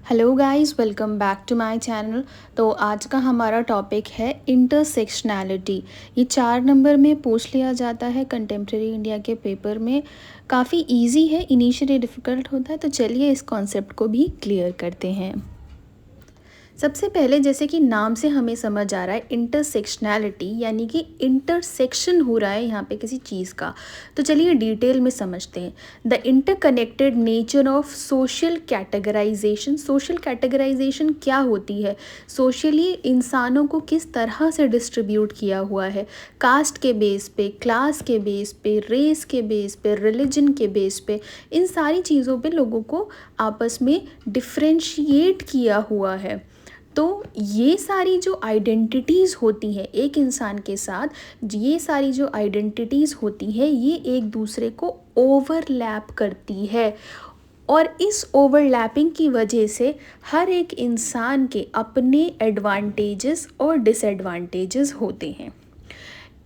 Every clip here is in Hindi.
Hello guys, welcome back to my channel. तो आज का हमारा टॉपिक है इंटरसेक्शनैलिटी। ये 4 नंबर में पूछ लिया जाता है कंटेम्प्रेरी इंडिया के पेपर में। काफ़ी इजी है, इनिशियली डिफ़िकल्ट होता है। तो चलिए इस कॉन्सेप्ट को भी क्लियर करते हैं। सबसे पहले, जैसे कि नाम से हमें समझ आ रहा है, इंटरसेक्शनैलिटी यानी कि इंटरसेक्शन हो रहा है यहाँ पे किसी चीज़ का। तो चलिए डिटेल में समझते हैं। The interconnected nature of social categorization. Social categorization क्या होती है? सोशली इंसानों को किस तरह से डिस्ट्रीब्यूट किया हुआ है, कास्ट के बेस पे, क्लास के बेस पे, रेस के बेस पे, रिलीजन के बेस पे, इन सारी चीज़ों पे लोगों को आपस में डिफ्रेंशिएट किया हुआ है। तो ये सारी जो आइडेंटिटीज़ होती हैं एक इंसान के साथ, ये सारी जो आइडेंटिटीज़ होती हैं ये एक दूसरे को ओवरलैप करती है, और इस ओवरलैपिंग की वजह से हर एक इंसान के अपने एडवांटेजेस और डिसएडवांटेजेस होते हैं।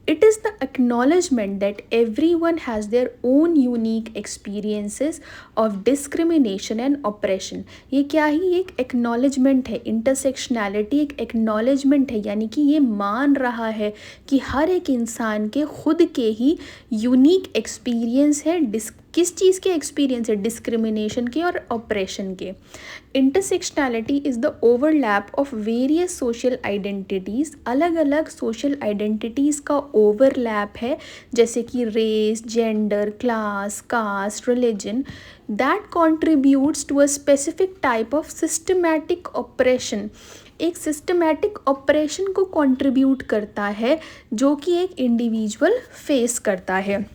It is the acknowledgement that everyone has their own unique experiences of discrimination and oppression। ये क्या ही एक acknowledgement है, intersectionality एक acknowledgement है, यानी कि ये मान रहा है कि हर एक इंसान के खुद के ही यूनिक एक्सपीरियंस है। किस चीज़ के एक्सपीरियंस है? डिस्क्रिमिनेशन के और ऑपरेशन के। Intersectionality is the overlap of various social identities. अलग अलग सोशल आइडेंटिटीज़ का ओवरलैप है, जैसे कि race, gender, class, caste, religion, that contributes to a specific type of systematic oppression. एक सिस्टमैटिक ऑपरेशन को कंट्रीब्यूट करता है जो कि एक इंडिविजुअल फेस करता है।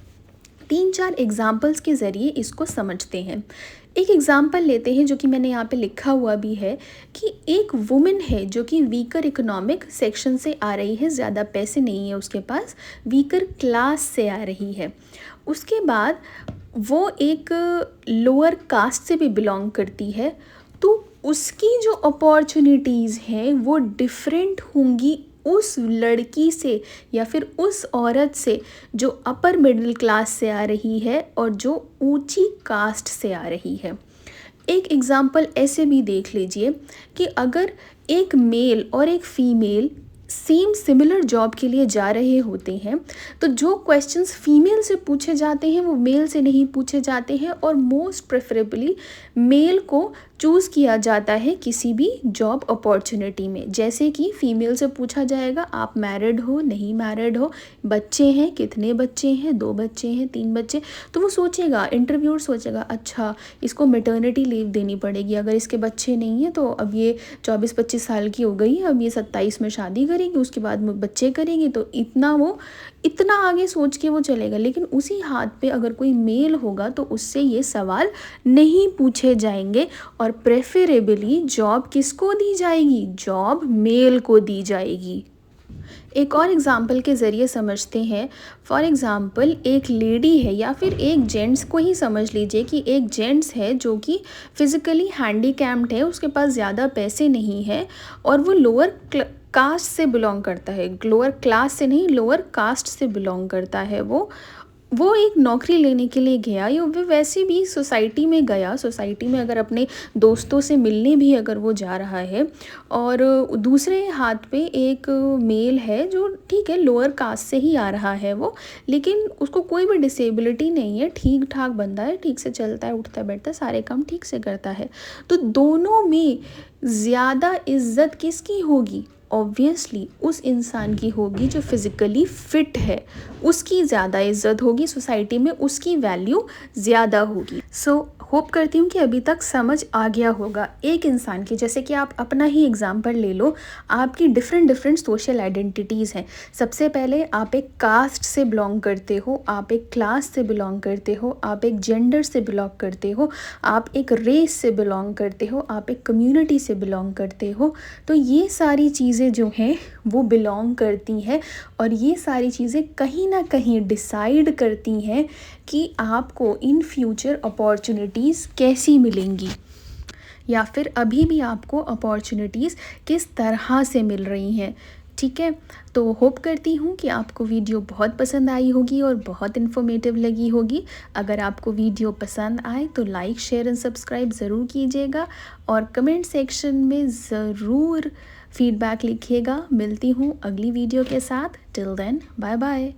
3-4 एग्जाम्पल्स के ज़रिए इसको समझते हैं। एक एग्ज़ाम्पल लेते हैं जो कि मैंने यहाँ पे लिखा हुआ भी है, कि एक वुमेन है जो कि वीकर इकोनॉमिक सेक्शन से आ रही है, ज़्यादा पैसे नहीं है उसके पास, वीकर क्लास से आ रही है। उसके बाद वो एक लोअर कास्ट से भी बिलोंग करती है, तो उसकी जो अपॉर्चुनिटीज़ हैं वो डिफरेंट होंगी उस लड़की से या फिर उस औरत से जो अपर मिडिल क्लास से आ रही है और जो ऊंची कास्ट से आ रही है। एक एग्ज़ाम्पल ऐसे भी देख लीजिए कि अगर एक मेल और एक फीमेल सेम सिमिलर जॉब के लिए जा रहे होते हैं, तो जो क्वेश्चंस फीमेल से पूछे जाते हैं वो मेल से नहीं पूछे जाते हैं, और मोस्ट प्रेफरेबली मेल को चूज़ किया जाता है किसी भी जॉब अपॉर्चुनिटी में। जैसे कि फ़ीमेल से पूछा जाएगा, आप मैरिड हो, नहीं मैरिड हो, बच्चे हैं, कितने बच्चे हैं, 2 बच्चे हैं, 3 बच्चे, तो वो सोचेगा, इंटरव्यूअर सोचेगा, अच्छा इसको मैटरनिटी लीव देनी पड़ेगी, अगर इसके बच्चे नहीं हैं तो अब ये 24-25 साल की हो गई है, अब ये 27 में शादी करेगी, उसके बाद में बच्चे करेंगे, तो इतना आगे सोच के वो चलेगा। लेकिन उसी हाथ पे अगर कोई मेल होगा तो उससे ये सवाल नहीं पूछे जाएंगे, और प्रेफरेबली जॉब किसको दी जाएगी? जॉब मेल को दी जाएगी। एक और एग्ज़ाम्पल के ज़रिए समझते हैं। फॉर एग्ज़ाम्पल, एक लेडी है या फिर एक जेंट्स को ही समझ लीजिए कि एक जेंट्स है जो कि फ़िज़िकली हैंडीकैप्ड है, उसके पास ज़्यादा पैसे नहीं है और वो लोअर कास्ट से बिलोंग करता है। लोअर क्लास से नहीं, लोअर कास्ट से बिलोंग करता है। वो एक नौकरी लेने के लिए गया, या वो वैसे भी सोसाइटी में गया, सोसाइटी में अगर अपने दोस्तों से मिलने भी अगर वो जा रहा है, और दूसरे हाथ पे एक मेल है जो ठीक है लोअर कास्ट से ही आ रहा है वो, लेकिन उसको कोई भी डिसेबिलिटी नहीं है, ठीक ठाक बंदा है, ठीक से चलता है, उठता बैठता, सारे काम ठीक से करता है। तो दोनों में ज़्यादा इज्जत किसकी होगी? ऑब्वियसली उस इंसान की होगी जो फिज़िकली फ़िट है, उसकी ज़्यादा इज्जत होगी सोसाइटी में, उसकी वैल्यू ज़्यादा होगी। सो होप करती हूँ कि अभी तक समझ आ गया होगा। एक इंसान की, जैसे कि आप अपना ही एग्जांपल ले लो, आपकी डिफरेंट सोशल आइडेंटिटीज़ हैं। सबसे पहले आप एक कास्ट से बिलोंग करते हो, आप एक क्लास से बिलोंग करते हो, आप एक जेंडर से बिलोंग करते हो, आप एक रेस से बिलोंग करते हो, आप एक कम्युनिटी से बिलोंग करते हो। तो ये सारी चीज़ें जो हैं वो बिलोंग करती हैं, और ये सारी चीज़ें कहीं ना कहीं डिसाइड करती हैं कि आपको इन फ्यूचर अपॉर्चुनिटीज़ कैसी मिलेंगी, या फिर अभी भी आपको अपॉर्चुनिटीज़ किस तरह से मिल रही हैं। ठीक है, तो होप करती हूँ कि आपको वीडियो बहुत पसंद आई होगी और बहुत इन्फॉर्मेटिव लगी होगी। अगर आपको वीडियो पसंद आए तो लाइक शेयर एंड सब्सक्राइब ज़रूर कीजिएगा और कमेंट सेक्शन में ज़रूर फीडबैक लिखिएगा। मिलती हूँ अगली वीडियो के साथ। Till then bye bye.